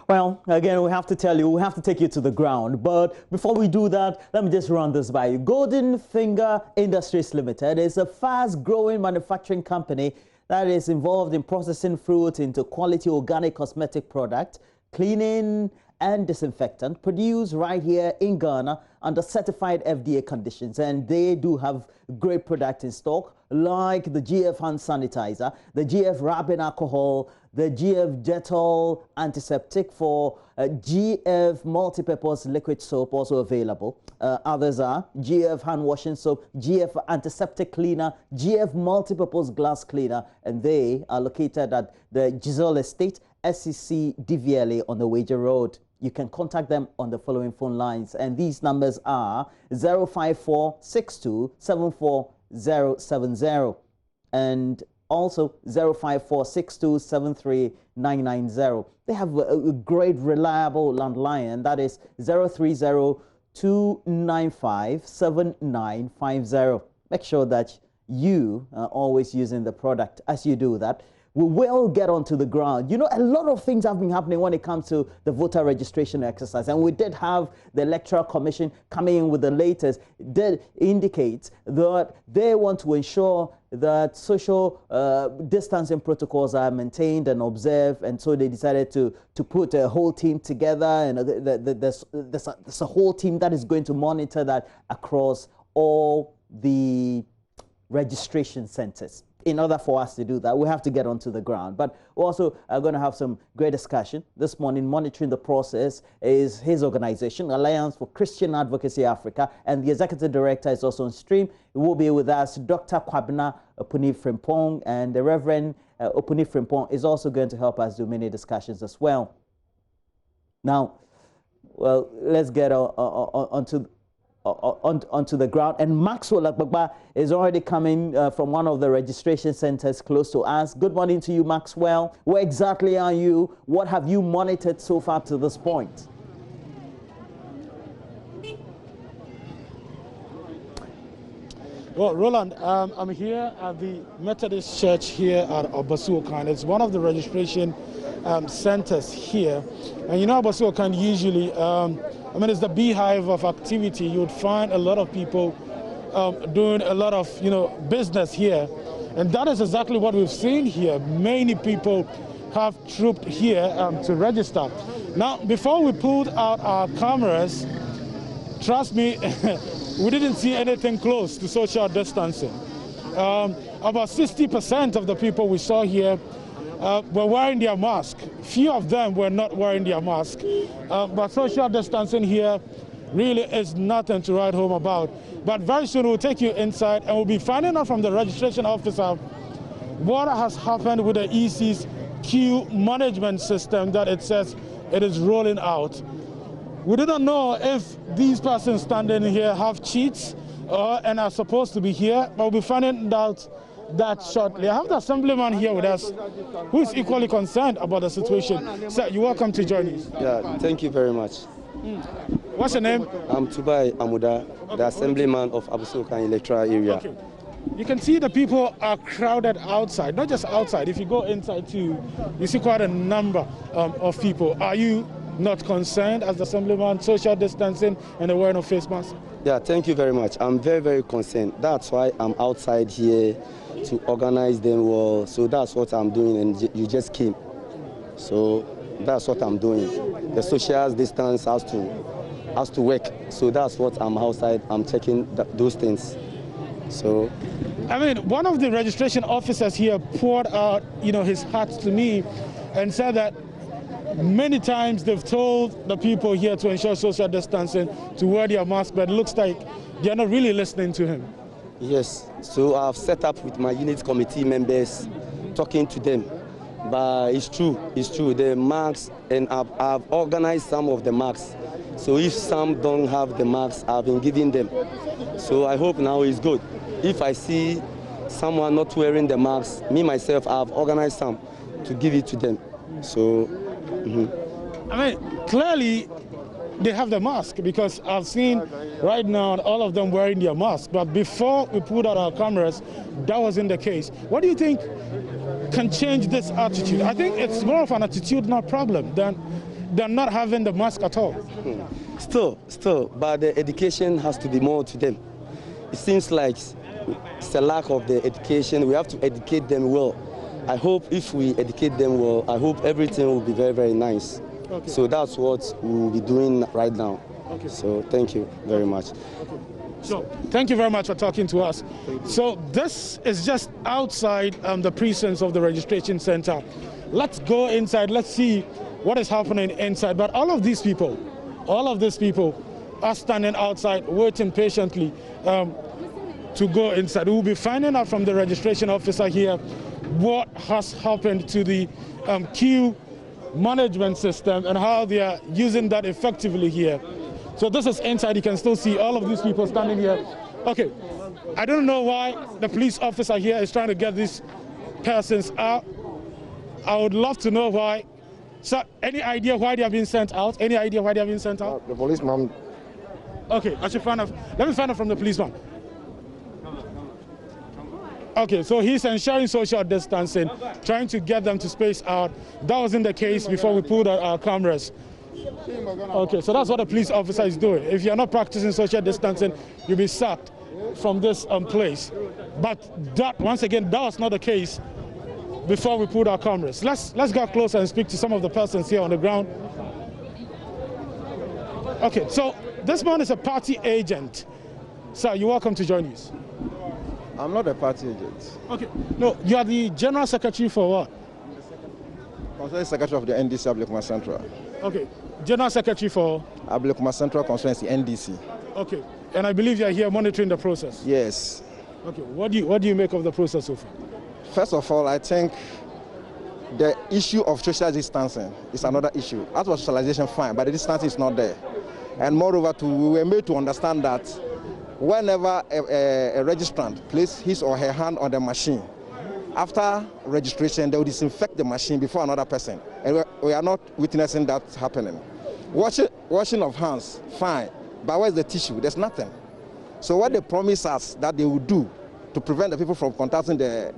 Well, again, we have to tell you, we have to take you to the ground. But before we do that, let me just run this by you. Golden Finger Industries Limited is a fast-growing manufacturing company that is involved in processing fruit into quality organic cosmetic product, cleaning and disinfectant, produced right here in Ghana under certified FDA conditions. And they do have great product in stock, like the GF hand sanitizer, the GF rubbing alcohol, the GF Dettol antiseptic for GF multi-purpose liquid soap also available. Others are GF hand washing soap, GF antiseptic cleaner, GF multi-purpose glass cleaner, and they are located at the Giselle Estate, SCC DVLA on the Wager Road. You can contact them on the following phone lines, and these numbers are 054-6274-070 and also 054-6273-990. They have a great reliable landline, and that is 030-295-7950. Make sure that you are always using the product. As you do that, we will get onto the ground. You know, a lot of things have been happening when it comes to the voter registration exercise. And we did have the Electoral Commission coming in with the latest. That indicates that they want to ensure that social distancing protocols are maintained and observed. And so they decided to put a whole team together. And there's a whole team that is going to monitor that across all the registration centers. In order for us to do that, we have to get onto the ground. But we also are going to have some great discussion. This morning, monitoring the process is his organization, Alliance for Christian Advocacy Africa, and the executive director is also on stream. It will be with us, Dr. Carpenter Frimpong, and the Reverend Frimpong is also going to help us do many discussions as well. Now, well, let's get onto the ground. And Maxwell Akbagba is already coming from one of the registration centers close to us. Good morning to you, Maxwell. Where exactly are you? What have you monitored so far to this point? Well, Roland, I'm here at the Methodist Church here at Owusu. It's one of the registration centers here. And you know, Owusu usually, it's the beehive of activity. You would find a lot of people doing a lot of, business here. And that is exactly what we've seen here. Many people have trooped here to register. Now, before we pulled out our cameras, trust me, we didn't see anything close to social distancing. About 60% of the people we saw here were wearing their mask. Few of them were not wearing their mask. But social distancing here really is nothing to write home about. But very soon we'll take you inside and we'll be finding out from the registration officer what has happened with the EC's queue management system that it says it is rolling out. We do not know if these persons standing here have cheats and are supposed to be here, but we'll be finding out that shortly. I have the assemblyman here with us who is equally concerned about the situation. Sir, you're welcome to join us. Yeah, thank you very much. What's your name? I'm Tubai Amuda, the assemblyman of Owusu electoral area. Okay. You can see the people are crowded outside, not just outside. If you go inside too, you see quite a number of people. Are you not concerned as the assemblyman, social distancing and the wearing of face masks? Yeah, thank you very much. I'm very, very concerned. That's why I'm outside here to organize them well. So that's what I'm doing, and you just came. So that's what I'm doing. The social distance has to work. So that's what I'm outside. I'm checking those things. So, one of the registration officers here poured out, his heart to me and said that many times they've told the people here to ensure social distancing, to wear their mask, but it looks like they're not really listening to him. Yes, so I've set up with my unit committee members, talking to them. But it's true, the masks, and I've organized some of the masks. So if some don't have the masks, I've been giving them. So I hope now it's good. If I see someone not wearing the mask, me myself, I've organized some to give it to them. So, clearly they have the mask, because I've seen right now all of them wearing their mask. But before we put out our cameras, that wasn't the case. What do you think can change this attitude? I think it's more of an attitudinal problem than than not having the mask at all. Still, but the education has to be more to them. It seems like it's a lack of the education. We have to educate them well. I hope if we educate them well, I hope everything will be very, very nice. Okay. So that's what we will be doing right now. Okay. So thank you very much. Okay. So thank you very much for talking to us. So this is just outside the precincts of the registration center. Let's go inside. Let's see what is happening inside. But all of these people are standing outside waiting patiently to go inside. We'll be finding out from the registration officer here what has happened to the queue management system and how they are using that effectively here. So this is inside. You can still see all of these people standing here. Okay, I don't know why the police officer here is trying to get these persons out. I would love to know why. So any idea why they have been sent out? Any idea why they have been sent out? The policeman. Okay, I should find out. Let me find out from the policeman. Okay, so he's ensuring social distancing, trying to get them to space out. That wasn't the case before we pulled out our cameras. Okay, so that's what the police officer is doing. If you're not practicing social distancing, you'll be sacked from this place. But that, once again, that was not the case before we pulled our cameras. Let's go closer and speak to some of the persons here on the ground. Okay, so this man is a party agent. Sir, you're welcome to join us. I'm not a party agent. Okay, no, you are the general secretary for what? Constituency secretary of the NDC Ablekuma Central. Okay, general secretary for? Ablekuma Central Constituency, NDC. Okay, and I believe you are here monitoring the process? Yes. Okay, what do you make of the process so far? First of all, I think the issue of social distancing is another issue. As for socialization, fine, but the distance is not there. And moreover, we were made to understand that whenever a registrant places his or her hand on the machine, after registration, they will disinfect the machine before another person. And we are not witnessing that happening. Washing of hands, fine, but where's the tissue? There's nothing. So what they promise us that they will do to prevent the people from contacting the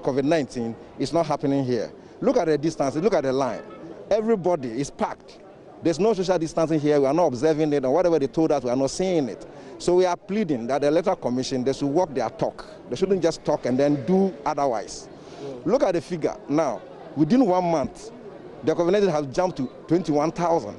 COVID-19 is not happening here. Look at the distance, look at the line. Everybody is packed. There's no social distancing here. We are not observing it, and whatever they told us, we are not seeing it. So we are pleading that the Electoral Commission, they should walk their talk. They shouldn't just talk and then do otherwise. Look at the figure now. Within 1 month, the COVID-19 has jumped to 21,000.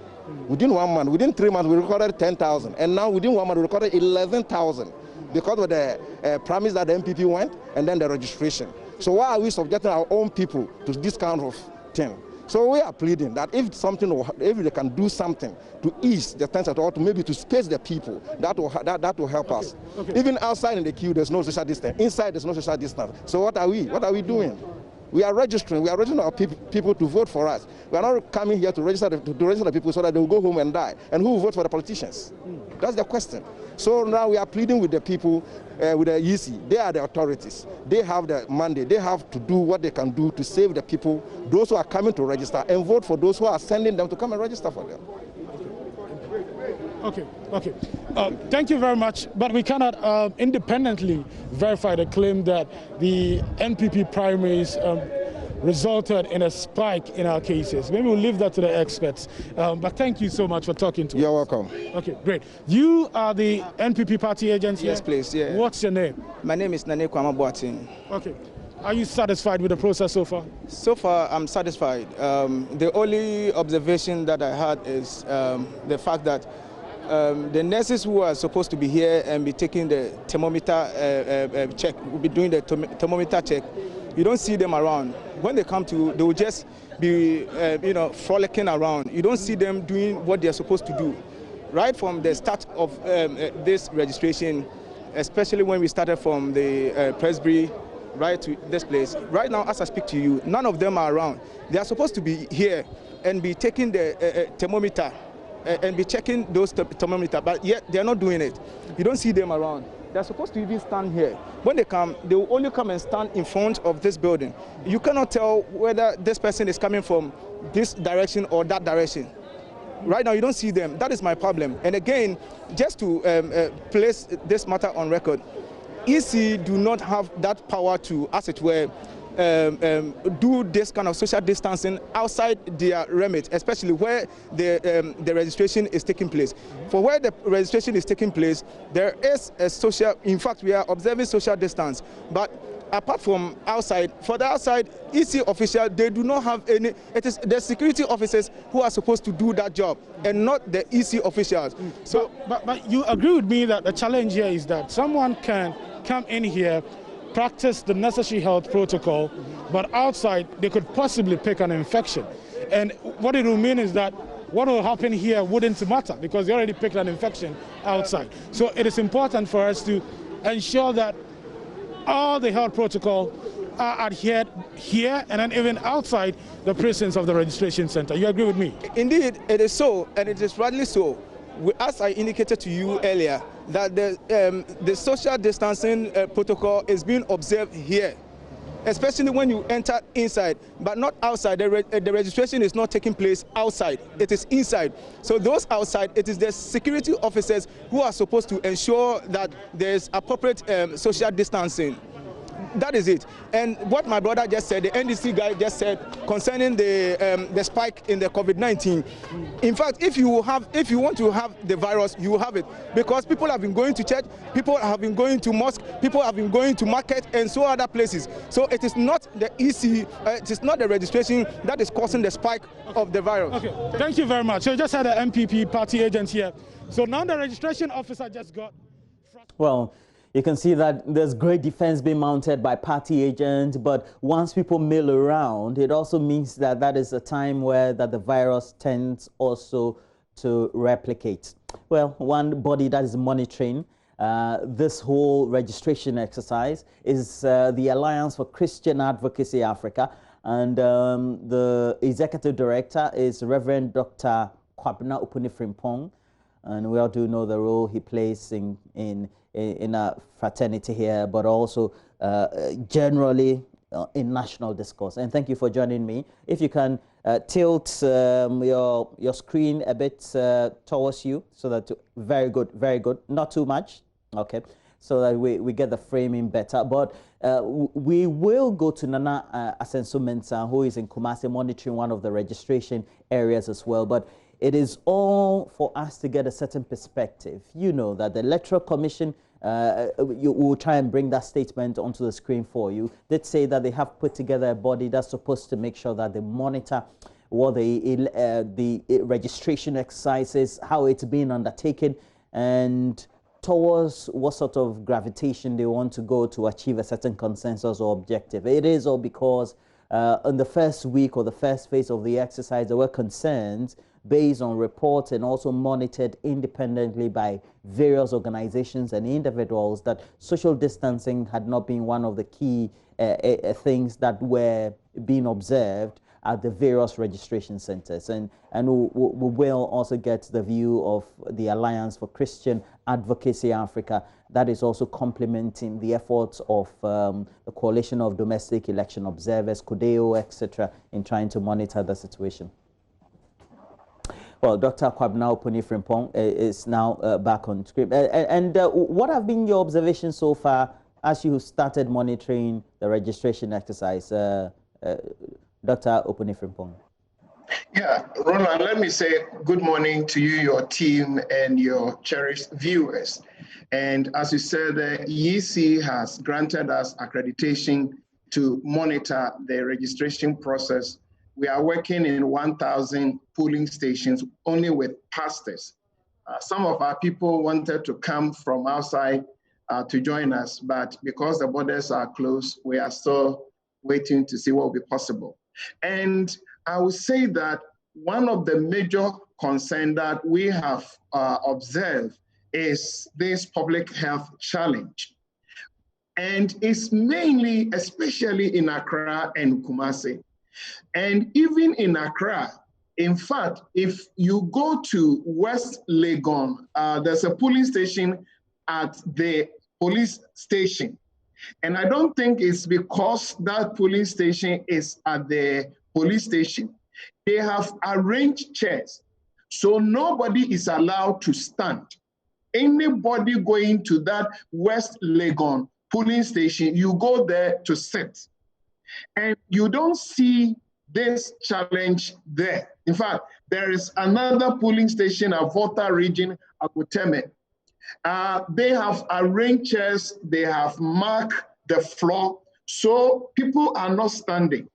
Within 1 month, within 3 months, we recorded 10,000. And now within 1 month, we recorded 11,000 because of the promise that the MPP went and then the registration. So why are we subjecting our own people to this kind of thing? So we are pleading that if they can do something to ease the tension or to maybe to space the people, that will help us. Okay. Even outside in the queue, there's no social distance. Inside, there's no social distance. So what are we? What are we doing? We are registering. We are registering our people to vote for us. We are not coming here to register the people so that they will go home and die. And who will vote for the politicians? That's the question. So now we are pleading with the people, with the EC. They are the authorities. They have the mandate. They have to do what they can do to save the people, those who are coming to register, and vote for those who are sending them to come and register for them. Okay. Thank you very much. But we cannot independently verify the claim that the NPP primaries resulted in a spike in our cases. Maybe we'll leave that to the experts. But thank you so much for talking to us. You're welcome. Okay, great. You are the NPP party agent here? Yes, please. Yeah. What's your name? My name is Nane Kwama Boating. Okay. Are you satisfied with the process so far? So far, I'm satisfied. The only observation that I had is the fact that the nurses who are supposed to be here and be taking the thermometer check, will be doing the thermometer check, you don't see them around. When they come to, they will just be, frolicking around. You don't see them doing what they're supposed to do. Right from the start of this registration, especially when we started from the Presbytery right to this place, right now as I speak to you, none of them are around. They are supposed to be here and be taking the thermometer and be checking those thermometers, but yet they are not doing it. You don't see them around. They're supposed to even stand here. When they come, they will only come and stand in front of this building. You cannot tell whether this person is coming from this direction or that direction. Right now, you don't see them. That is my problem. And again, just to place this matter on record, EC do not have that power to, as it were, do this kind of social distancing outside their remit, especially where the registration is taking place. For where the registration is taking place, there is a social, in fact, we are observing social distance, but apart from outside, for the outside EC official, they do not have any. It is the security officers who are supposed to do that job, and not the EC officials. So, but you agree with me that the challenge here is that someone can come in here, practice the necessary health protocol, but outside they could possibly pick an infection. And what it will mean is that what will happen here wouldn't matter because they already picked an infection outside. So it is important for us to ensure that all the health protocol are adhered here and then even outside the presence of the registration center. You agree with me? Indeed, it is so, and it is rightly so. As I indicated to you earlier, that the social distancing protocol is being observed here, especially when you enter inside, but not outside. The registration is not taking place outside, it is inside. So those outside, it is the security officers who are supposed to ensure that there is appropriate social distancing. That is it. And what my brother just said, the NDC guy just said concerning the spike in the COVID-19. In fact, if you want to have the virus, you will have it, because people have been going to church, people have been going to mosque, people have been going to market and so other places. So it is not the EC, it is not the registration that is causing the spike of the virus. Okay, thank you very much. So you just had an MPP party agent here. So now the registration officer just got. Well, you can see that there's great defense being mounted by party agents, but once people mill around, it also means that that is a time where that the virus tends also to replicate. Well, one body that is monitoring this whole registration exercise is the Alliance for Christian Advocacy Africa, and the executive director is Reverend Dr. Carpenter Frimpong, and we all do know the role he plays in a fraternity here, but also generally in national discourse. And thank you for joining me. If you can tilt your screen a bit towards you, so that very good, not too much, okay, so that we get the framing better. But we will go to Nana Asenso Mensah, who is in Kumasi monitoring one of the registration areas as well. But it is all for us to get a certain perspective. You know that the Electoral Commission, we'll try and bring that statement onto the screen for you, did say that they have put together a body that's supposed to make sure that they monitor what the registration exercises, how it's being undertaken, and towards what sort of gravitation they want to go to achieve a certain consensus or objective. It is all because in the first week or the first phase of the exercise, there were concerns based on reports and also monitored independently by various organizations and individuals that social distancing had not been one of the key things that were being observed at the various registration centers. And we will also get the view of the Alliance for Christian Advocacy Africa that is also complementing the efforts of the Coalition of Domestic Election Observers, CODEO, etc., in trying to monitor the situation. Well, Dr. Carpenter Frimpong is now back on script. And what have been your observations so far as you started monitoring the registration exercise, Dr. Frimpong? Yeah, Roland, let me say good morning to you, your team, and your cherished viewers. And as you said, the EC has granted us accreditation to monitor the registration process. We are working in 1,000 polling stations only with pastors. Some of our people wanted to come from outside to join us, but because the borders are closed, we are still waiting to see what will be possible. And I would say that one of the major concerns that we have observed is this public health challenge. And it's mainly, especially in Accra and Kumasi. And even in Accra, in fact, if you go to West Legon, there's a police station at the police station. And I don't think it's because that police station is at the police station. They have arranged chairs, so nobody is allowed to stand. Anybody going to that West Legon police station, you go there to sit. And you don't see this challenge there. In fact, there is another polling station at Volta region, Akuteme. They have arranged chairs, they have marked the floor, so people are not standing.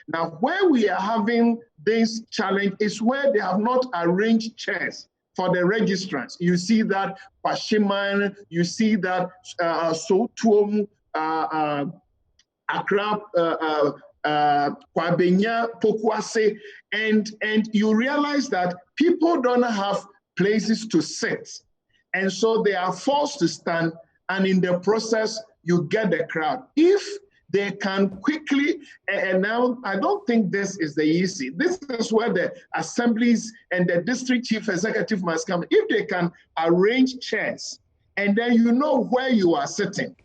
Now, where we are having this challenge is where they have not arranged chairs for the registrants. You see that Pashiman, you see that Sotuom, Accra, Kwabenya, Pokwase, and you realize that people don't have places to sit. And so they are forced to stand, and in the process, you get the crowd. If they can quickly, and now I don't think this is the easy. This is where the assemblies and the district chief executive must come. If they can arrange chairs, and then you know where you are sitting.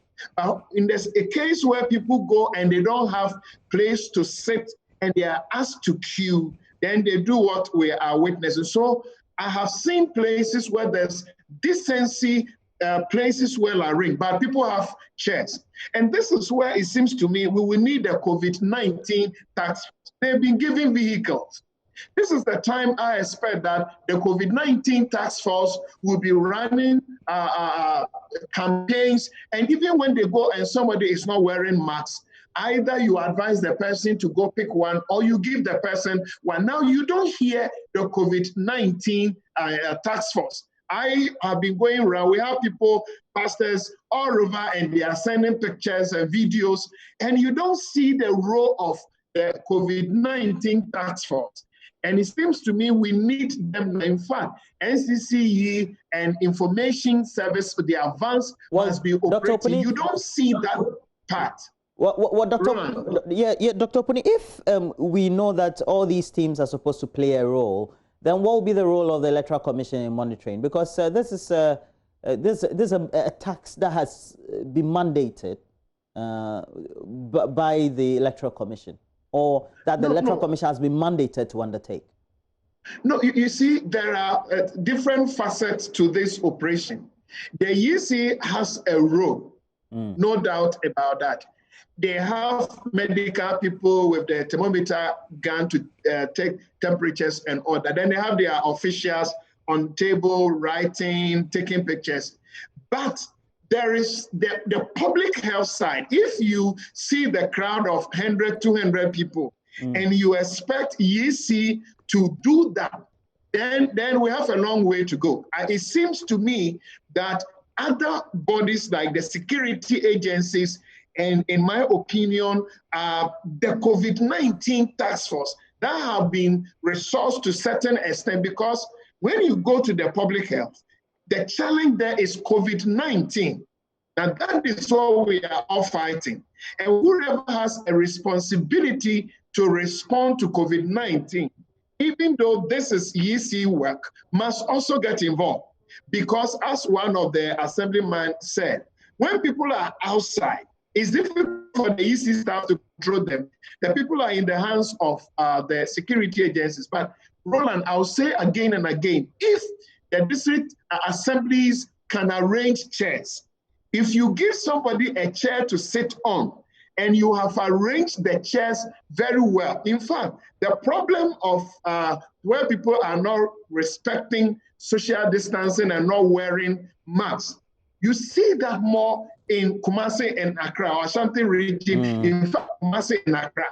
In this a case where people go and they don't have place to sit and they are asked to queue, then they do what we are witnessing. So I have seen places where there's decency, places well arranged, but people have chairs. And this is where it seems to me we will need a COVID-19 task force. They've been given vehicles. This is the time I expect that the COVID-19 task force will be running campaigns, and even when they go and somebody is not wearing masks, either you advise the person to go pick one or you give the person one. Now you don't hear the COVID-19 task force. I have been going around, we have people, pastors all over, and they are sending pictures and videos, and you don't see the role of the COVID-19 task force. And it seems to me we need them. In fact, NCCE and information service, the advance must be operating. You don't see that part. Dr. Dr. Puni, if we know that all these teams are supposed to play a role, then what will be the role of the Electoral Commission in monitoring? Because this is a tax that has been mandated by the Electoral Commission, or that the Electoral Commission has been mandated to undertake. No, you see, there are different facets to this operation. The EC has a role, no doubt about that. They have medical people with the thermometer gun to take temperatures and all that. Then they have their officials on table, writing, taking pictures. But there is the public health side. If you see the crowd of 100, 200 people, and you expect EC to do that, then we have a long way to go. It seems to me that other bodies like the security agencies, and in my opinion, the COVID-19 task force that have been resourced to a certain extent, because when you go to the public health, the challenge there is COVID-19. And that is what we are all fighting. And whoever has a responsibility to respond to COVID-19, even though this is EC work, must also get involved. Because as one of the assemblymen said, when people are outside, it's difficult for the EC staff to control them. The people are in the hands of the security agencies. But Roland, I'll say again and again, if the district assemblies can arrange chairs, if you give somebody a chair to sit on, and you have arranged the chairs very well. In fact, the problem of where people are not respecting social distancing and not wearing masks, you see that more in Kumasi and Accra, or Ashanti region, in fact, Kumasi and Accra.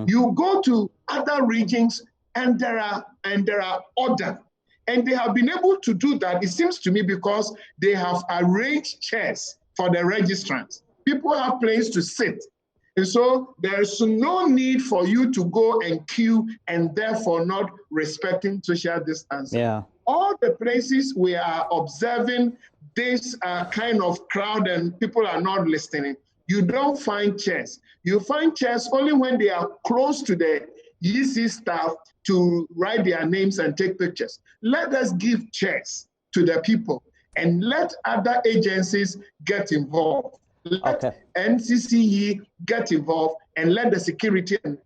You go to other regions and there are order. And they have been able to do that, it seems to me, because they have arranged chairs for the registrants. People have places to sit. And so there's no need for you to go and queue and therefore not respecting social distancing. Yeah. All the places we are observing this kind of crowd and people are not listening, you don't find chairs. You find chairs only when they are close to the EC staff to write their names and take pictures. Let us give chairs to the people and let other agencies get involved. Let NCCE get involved and let the security and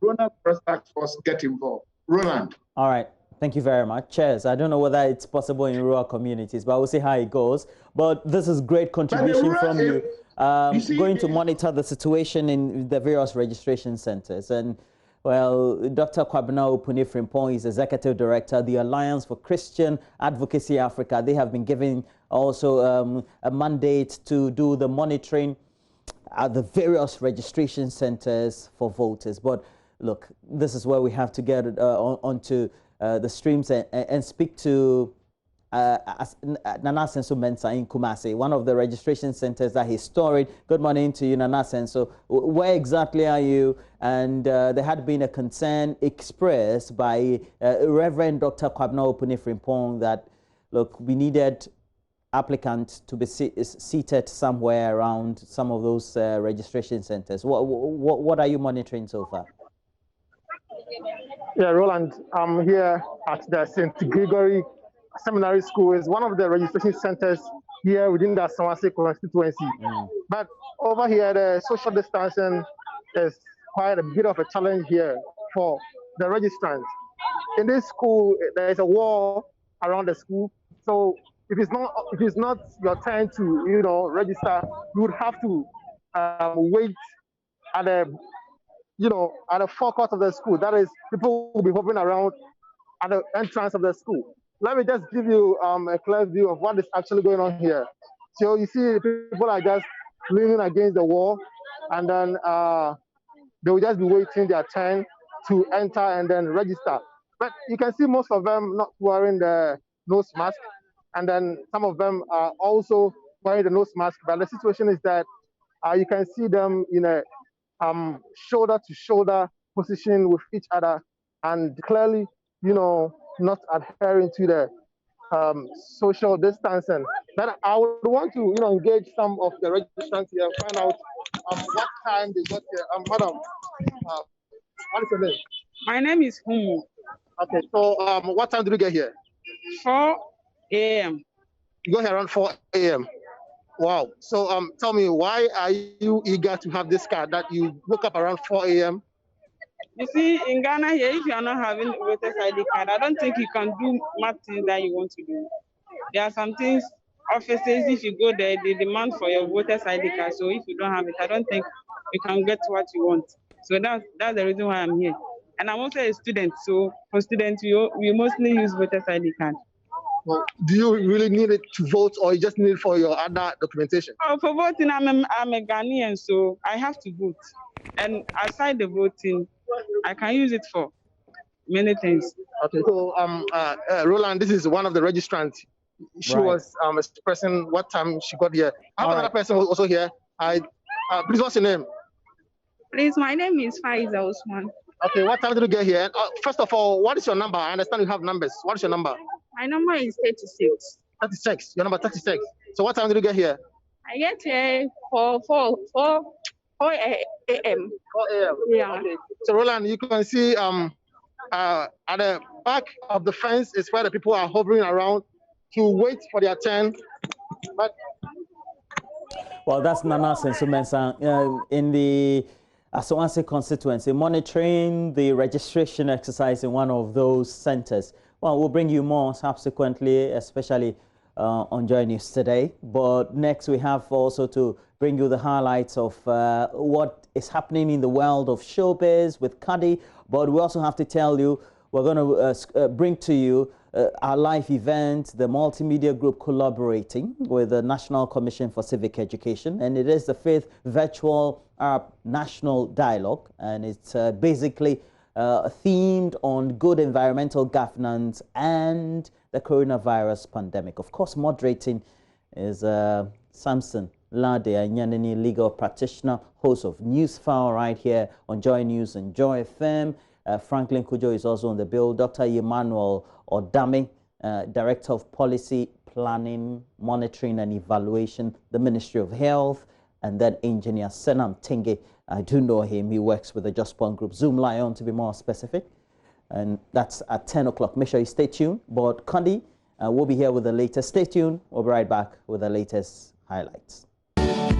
coronavirus task force get involved. Roland. All right. Thank you very much. Cheers. I don't know whether it's possible in rural communities, but we'll see how it goes. But this is great contribution from you. going to monitor the situation in the various registration centers. And well, Dr. Carpenter Frimpong is Executive Director, the Alliance for Christian Advocacy Africa. They have been given also a mandate to do the monitoring at the various registration centers for voters. But look, this is where we have to get onto the streams and speak to Nana Senso Mensa in Kumasi, one of the registration centers that he's storing. Good morning to you, Nana Senso. Where exactly are you? And there had been a concern expressed by Reverend Dr. Carpenter Frimpong that, look, we needed applicants to be seated somewhere around some of those registration centers. What are you monitoring so far? Yeah, Roland, I'm here at the St. Gregory Seminary School. Is one of the registration centers here within the Sawase constituency. But over here, the social distancing is quite a bit of a challenge here for the registrants. In this school, there is a wall around the school, so if it's not your turn to register, you would have to wait at the forecourt of the school. That is, people will be hovering around at the entrance of the school. Let me just give you a clear view of what is actually going on here. So you see, people are just leaning against the wall, and then they will just be waiting their turn to enter and then register. But you can see most of them not wearing the nose mask, and then some of them are also wearing the nose mask. But the situation is that you can see them in a shoulder-to-shoulder position with each other, and clearly, not adhering to the social distancing. But I would want to, engage some of the registrants here and find out what time they got here. Madam, what is your name? My name is Humu. Okay, so what time did you get here? 4 a.m. You got here around 4 a.m. Wow. So tell me, why are you eager to have this card that you woke up around 4 a.m.? You see, in Ghana here, if you are not having voter's ID card, I don't think you can do much things that you want to do. There are some things, offices, if you go there, they demand for your voter's ID card. So if you don't have it, I don't think you can get what you want. So that's the reason why I'm here. And I'm also a student. So for students, we mostly use voter's ID card. Well, do you really need it to vote, or you just need it for your other documentation? Oh, for voting, I'm a Ghanaian, so I have to vote. And aside the voting, I can use it for many things. Okay, so Roland, this is one of the registrants. She was expressing what time she got here. I have another person who's also here. Please, what's your name? Please, my name is Faiza Usman. Okay, what time did you get here? First of all, what is your number? I understand you have numbers. What is your number? My number is 36. 36. Your number 36. So what time did you get here? I get here for 4 a.m. 4 a.m. Yeah. Okay. So Roland, you can see at the back of the fence is where the people are hovering around to wait for their turn. But well, that's Nana Senso Mensa in the Asawase constituency, monitoring the registration exercise in one of those centers. Well, we'll bring you more subsequently, especially on Joy News today. But next, we have also to bring you the highlights of what is happening in the world of showbiz with Kadi. But we also have to tell you, we're going to bring to you our live event, the multimedia group collaborating with the National Commission for Civic Education. And it is the 5th virtual national dialogue. And it's basically themed on good environmental governance and the coronavirus pandemic. Of course, moderating is Samson Lade Anyanini, legal practitioner, host of Newsfile right here on Joy News and Joy FM. Franklin Kujo is also on the bill. Dr. Emmanuel Odame, Director of Policy, Planning, Monitoring and Evaluation, the Ministry of Health. And then Engineer Senam Tenge, I do know him. He works with the Just Point Group, Zoom Lion to be more specific. And that's at 10 o'clock. Make sure you stay tuned. But Kandi will be here with the latest. Stay tuned. We'll be right back with the latest highlights.